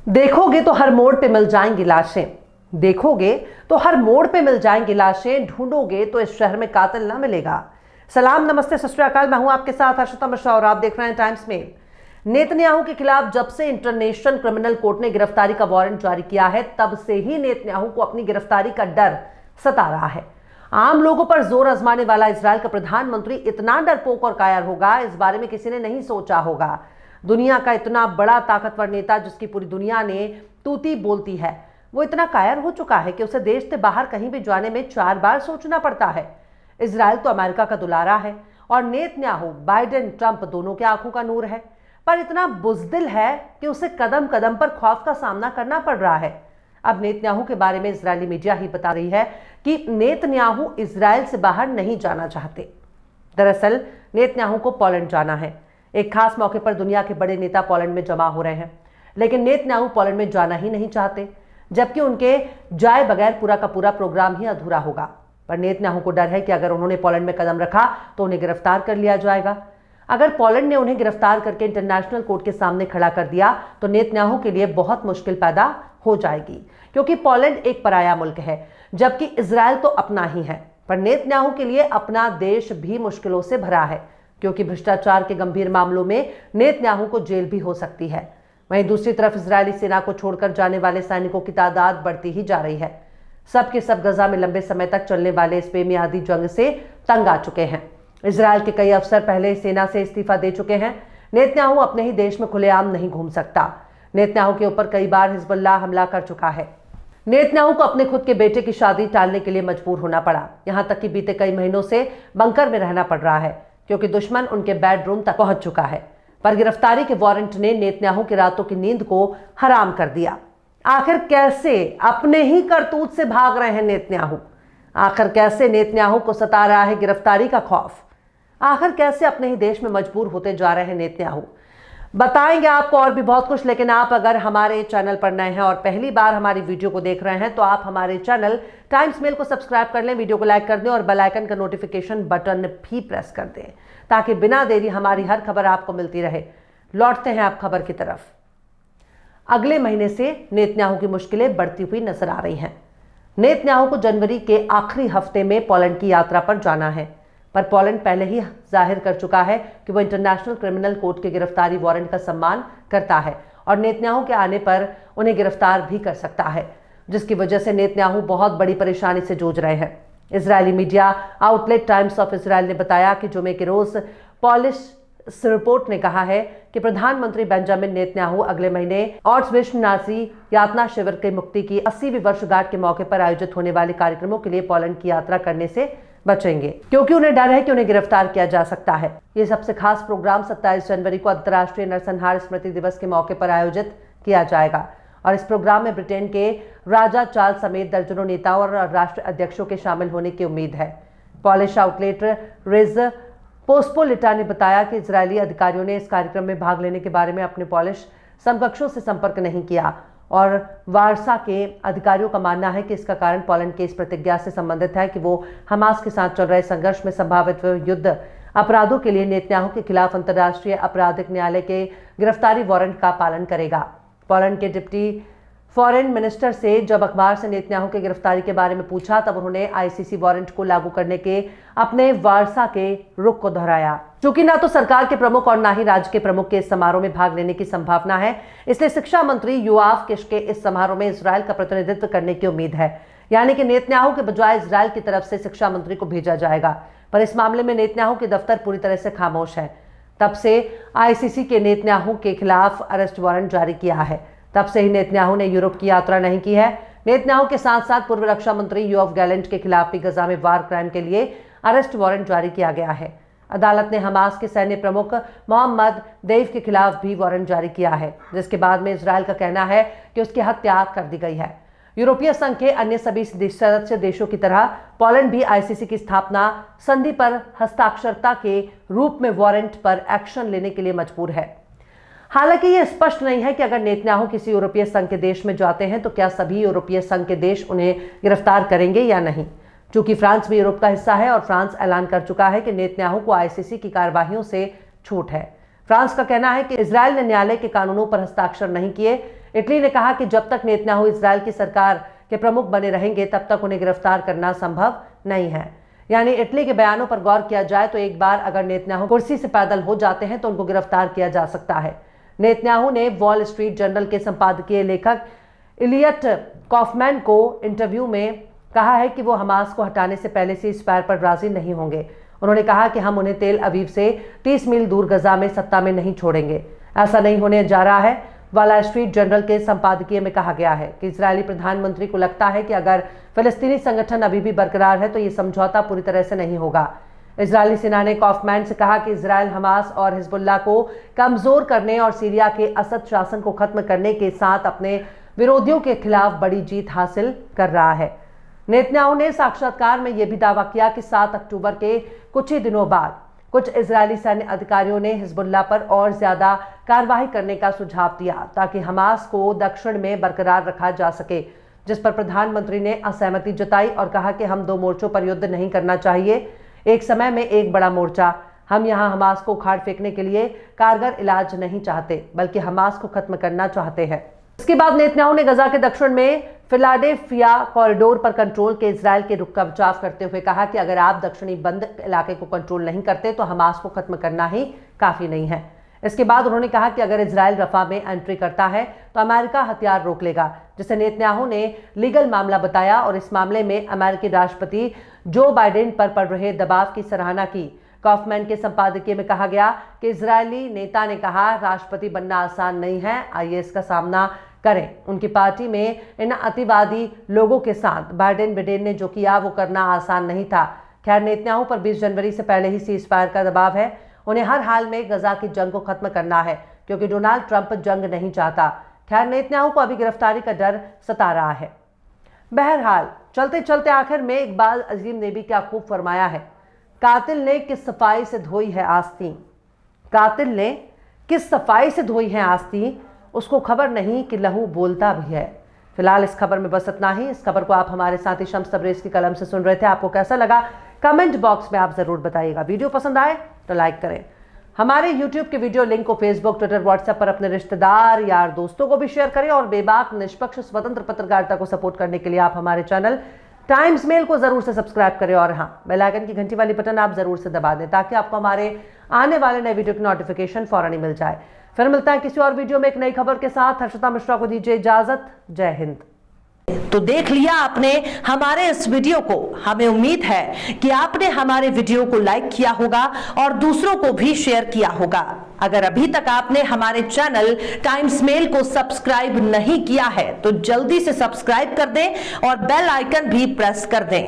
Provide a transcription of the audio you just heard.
देखोगे तो हर मोड़ पे मिल जाएंगी लाशें, देखोगे तो हर मोड़ पे मिल जाएंगी लाशें, ढूंढोगे तो इस शहर में कातिल ना मिलेगा। सलाम, नमस्ते, सत श्री अकाल। मैं हूं आपके साथ हर्षिता मिश्रा और आप देख रहे हैं टाइम्स मेल। नेतन्याहू के खिलाफ जब से इंटरनेशनल क्रिमिनल कोर्ट ने गिरफ्तारी का वारंट जारी किया है, तब से ही नेतन्याहू को अपनी गिरफ्तारी का डर सता रहा है। आम लोगों पर जोर आजमाने वाला इजराइल का प्रधानमंत्री इतना डरपोक और कायर होगा, इस बारे में किसी ने नहीं सोचा होगा। दुनिया का इतना बड़ा ताकतवर नेता जिसकी पूरी दुनिया ने तूती बोलती है, वो इतना कायर हो चुका है कि उसे देश से बाहर कहीं भी जाने में 4 बार सोचना पड़ता है। इजराइल तो अमेरिका का दुलारा है और नेतन्याहू, बाइडेन, ट्रंप दोनों के आंखों का नूर है, पर इतना बुजदिल है कि उसे कदम कदम पर खौफ का सामना करना पड़ रहा है। अब नेतन्याहू के बारे में इजरायली मीडिया ही बता रही है कि नेतन्याहू इजराइल से बाहर नहीं जाना चाहते। दरअसल नेतन्याहू को पोलैंड जाना है। एक खास मौके पर दुनिया के बड़े नेता पोलैंड में जमा हो रहे हैं, लेकिन नेतन्याहू पोलैंड में जाना ही नहीं चाहते, जबकि उनके जाए बगैर पूरा का पूरा प्रोग्राम ही अधूरा होगा। पर नेतन्याहू को डर है कि अगर उन्होंने पोलैंड में कदम रखा तो उन्हें गिरफ्तार कर लिया जाएगा। अगर पोलैंड ने उन्हें गिरफ्तार करके इंटरनेशनल कोर्ट के सामने खड़ा कर दिया तो नेतन्याहू के लिए बहुत मुश्किल पैदा हो जाएगी, क्योंकि पोलैंड एक पराया मुल्क है, जबकि इजराइल तो अपना ही है। पर नेतन्याहू के लिए अपना देश भी मुश्किलों से भरा है, क्योंकि भ्रष्टाचार के गंभीर मामलों में नेतन्याहू को जेल भी हो सकती है। वहीं दूसरी तरफ इजरायली सेना को छोड़कर जाने वाले सैनिकों की तादाद बढ़ती ही जा रही है। सबके सब गजा में लंबे समय तक चलने वाले इस बेमियादी जंग से तंग आ चुके हैं। इजरायल के कई अफसर पहले सेना से इस्तीफा दे चुके हैं। नेतन्याहू अपने ही देश में खुलेआम नहीं घूम सकता। नेतन्याहू के ऊपर कई बार हिजबुल्लाह हमला कर चुका है। नेतन्याहू को अपने खुद के बेटे की शादी टालने के लिए मजबूर होना पड़ा। यहां तक कि बीते कई महीनों से बंकर में रहना पड़ रहा है, क्योंकि दुश्मन उनके बेडरूम तक पहुंच चुका है। पर गिरफ्तारी के वारंट ने नेतन्याहू की रातों की नींद को हराम कर दिया। आखिर कैसे अपने ही करतूत से भाग रहे हैं नेतन्याहू? आखिर कैसे नेतन्याहू को सता रहा है गिरफ्तारी का खौफ? आखिर कैसे अपने ही देश में मजबूर होते जा रहे हैं नेतन्याहू? बताएंगे आपको और भी बहुत कुछ। लेकिन आप अगर हमारे चैनल पर नए हैं और पहली बार हमारी वीडियो को देख रहे हैं, तो आप हमारे चैनल टाइम्स मेल को सब्सक्राइब कर लें, वीडियो को लाइक कर दें और बेल आइकन का नोटिफिकेशन बटन भी प्रेस कर दें, ताकि बिना देरी हमारी हर खबर आपको मिलती रहे। लौटते हैं आप खबर की तरफ। अगले महीने से नेतन्याहू की मुश्किलें बढ़ती हुई नजर आ रही हैं। नेतन्याहू को जनवरी के आखिरी हफ्ते में पोलैंड की यात्रा पर जाना है, पर पोलैंड पहले ही जाहिर कर चुका है कि वो इंटरनेशनल क्रिमिनल कोर्ट के गिरफ्तारी वारंट का सम्मान करता है और नेतन्याहू के आने पर उन्हें गिरफ्तार भी कर सकता है, जिसकी वजह से नेतन्याहू बहुत बड़ी परेशानी से जूझ रहे हैं। Israeli media outlet times of Israel ने बताया कि जुमे के रोज पॉलिश रिपोर्ट ने कहा है कि प्रधानमंत्री बेंजामिन नेतन्याहू अगले महीने ऑट्सविट्ज नाजी यातना शिविर के मुक्ति की 80वीं वर्षगांठ के मौके पर आयोजित होने वाले कार्यक्रमों के लिए पोलैंड की यात्रा करने से बचेंगे, क्योंकि उन्हें डर है कि उन्हें गिरफ्तार किया जा सकता है। ये सबसे खास प्रोग्राम 27 जनवरी को अंतर्राष्ट्रीय नरसंहार स्मृति दिवस के मौके पर आयोजित किया जाएगा और इस प्रोग्राम में ब्रिटेन के राजा चार्ल्स समेत दर्जनों नेताओं और राष्ट्र अध्यक्षों के शामिल होने की उम्मीद है। पॉलिश आउटलेट रेज पोस्टपोलिटा ने बताया कि इजरायली अधिकारियों ने इस कार्यक्रम में भाग लेने के बारे में अपने पॉलिश समकक्षों से संपर्क नहीं किया और वारसा के अधिकारियों का मानना है कि इसका कारण पोलैंड की इस प्रतिज्ञा से संबंधित है कि वो हमास के साथ चल रहे संघर्ष में संभावित युद्ध अपराधों के लिए नेतन्याहू के खिलाफ अंतर्राष्ट्रीय आपराधिक न्यायालय के गिरफ्तारी वारंट का पालन करेगा। पोलैंड के डिप्टी फॉरेन मिनिस्टर से जब अखबार से नेतन्याहू की गिरफ्तारी के बारे में पूछा, तब उन्होंने आईसीसी वारंट को लागू करने के अपने वारसा के रुख को दोहराया। चूंकि ना तो सरकार के प्रमुख और ना ही राज्य के प्रमुख के इस समारोह में भाग लेने की संभावना है, इसलिए शिक्षा मंत्री योआव किश के इस समारोह में इजरायल का प्रतिनिधित्व करने की उम्मीद है। यानी कि नेतन्याहू के बजाय इजरायल की तरफ से शिक्षा मंत्री को भेजा जाएगा। पर इस मामले में नेतन्याहू के दफ्तर पूरी तरह से खामोश है। तब से आईसीसी के नेतन्याहू के खिलाफ अरेस्ट वारंट जारी किया है। तब से ही नेतन्याहू ने यूरोप की यात्रा नहीं की है। नेतन्याहू के साथ साथ पूर्व रक्षा मंत्री योआव गैलेंट के खिलाफ भी गजा में वार क्राइम के लिए अरेस्ट वारंट जारी किया गया है। अदालत ने हमास के सैन्य प्रमुख मोहम्मद देव के खिलाफ भी वारंट जारी किया है, जिसके बाद में इजरायल का कहना है कि उसकी हत्या कर दी गई है। यूरोपीय संघ के अन्य सभी सदस्य देशों की तरह पोलैंड भी आईसीसी की स्थापना संधि पर हस्ताक्षरता के रूप में वारंट पर एक्शन लेने के लिए मजबूर है। हालांकि यह स्पष्ट नहीं है कि अगर नेतन्याहू किसी यूरोपीय संघ के देश में जाते हैं तो क्या सभी यूरोपीय संघ के देश उन्हें गिरफ्तार करेंगे या नहीं। चूंकि फ्रांस भी यूरोप का हिस्सा है और फ्रांस ऐलान कर चुका है कि नेतन्याहू को आईसीसी की कार्यवाहियों से छूट है। फ्रांस का कहना है कि इजरायल ने न्यायालय के कानूनों पर हस्ताक्षर नहीं किए, इटली ने कहा कि जब तक नेतन्याहू इजरायल की सरकार के प्रमुख बने रहेंगे तब तक उन्हें गिरफ्तार करना संभव नहीं है। यानी इटली के बयानों पर गौर किया जाए तो एक बार अगर नेतन्याहू कुर्सी से पैदल हो जाते हैं तो उनको गिरफ्तार किया जा सकता है। नेतन्याहू ने वॉल स्ट्रीट जर्नल के संपादकीय लेखक इलियट कॉफमैन को इंटरव्यू में कहा है कि वो हमास को हटाने से पहले सीज़फायर पर राजी नहीं होंगे। उन्होंने कहा कि हम उन्हें तेल अवीव से 30 मील दूर गजा में सत्ता में नहीं छोड़ेंगे। ऐसा नहीं होने जा रहा है। वॉल स्ट्रीट जर्नल के संपादकीय में कहा गया है कि इजरायली प्रधानमंत्री को लगता है कि अगर फिलिस्तीनी संगठन अभी भी बरकरार है तो ये समझौता पूरी तरह से नहीं होगा। इजरायली सेना ने कॉफमैन से कहा कि इजरायल हमास और हिजबुल्लाह को कमजोर करने और सीरिया के असद शासन को खत्म करने के साथ अपने विरोधियों के खिलाफ बड़ी जीत हासिल कर रहा है। नेतन्याहू ने साक्षात्कार में यह भी दावा किया कि 7 अक्टूबर के कुछ ही दिनों बाद कुछ इजरायली सैन्य अधिकारियों ने हिजबुल्लाह पर और ज्यादा कार्रवाई करने का सुझाव दिया ताकि हमास को दक्षिण में बरकरार रखा जा सके, जिस पर प्रधानमंत्री ने असहमति जताई और कहा कि हम 2 मोर्चों पर युद्ध नहीं करना चाहिए, एक समय में एक बड़ा मोर्चा। हम यहाँ हमास को उखाड़ फेंकने के लिए कारगर इलाज नहीं चाहते बल्कि हमास को खत्म करना चाहते हैं। इसके बाद नेतन्याहू ने गजा के दक्षिण में फिलाडेल्फिया कॉरिडोर पर कंट्रोल के इजरायल के रुख का बचाव करते हुए कहा कि अगर आप दक्षिणी बंद इलाके को कंट्रोल नहीं करते तो हमास को खत्म करना ही काफी नहीं है। इसके बाद उन्होंने कहा कि अगर इजरायल रफा में एंट्री करता है तो अमेरिका हथियार रोक लेगा, जिसे नेतन्याहू ने लीगल मामला बताया और इस मामले में अमेरिकी राष्ट्रपति जो बाइडेन पर पड़ रहे दबाव की सराहना की। कॉफमैन के संपादकीय में कहा गया कि इजरायली नेता ने कहा राष्ट्रपति बनना आसान नहीं है, आइए इसका सामना करें। उनकी पार्टी में इन अतिवादी लोगों के साथ बाइडेन ने जो किया वो करना आसान नहीं था। खैर, नेतन्याहू पर 20 जनवरी से पहले ही सीज़फायर का दबाव है। उन्हें हर हाल में गजा की जंग को खत्म करना है क्योंकि डोनाल्ड ट्रंप जंग नहीं चाहता। खैर, नेतन्याहू को अभी गिरफ्तारी का डर सता रहा है। बहरहाल, चलते चलते आखिर में इकबाल अजीम ने भी क्या खूब फरमाया है, कातिल ने किस सफाई से धोई है आस्तीन। कातिल ने किस सफाई से धोई है आस्तीन, उसको खबर नहीं कि लहू बोलता भी है। फिलहाल इस खबर में बस इतना ही। इस खबर को आप हमारे साथी शम्स तबरेज़ की कलम से सुन रहे थे। आपको कैसा लगा कमेंट बॉक्स में आप जरूर बताइएगा। वीडियो पसंद आए तो लाइक करें। हमारे YouTube के वीडियो लिंक को फेसबुक, ट्विटर, व्हाट्सएप पर अपने रिश्तेदार, यार, दोस्तों को भी शेयर करें और बेबाक, निष्पक्ष, स्वतंत्र पत्रकारिता को सपोर्ट करने के लिए आप हमारे चैनल टाइम्स मेल को जरूर से सब्सक्राइब करें और हाँ, बेल आइकन की घंटी वाली बटन आप जरूर से दबा दें ताकि आपको हमारे आने वाले नए वीडियो की नोटिफिकेशन फौरन ही मिल जाए। फिर मिलता है किसी और वीडियो में एक नई खबर के साथ। हर्षिता मिश्रा को दीजिए इजाजत। जय हिंद। तो देख लिया आपने हमारे इस वीडियो को। हमें उम्मीद है कि आपने हमारे वीडियो को लाइक किया होगा और दूसरों को भी शेयर किया होगा। अगर अभी तक आपने हमारे चैनल टाइम्स मेल को सब्सक्राइब नहीं किया है तो जल्दी से सब्सक्राइब कर दें और बेल आइकन भी प्रेस कर दें।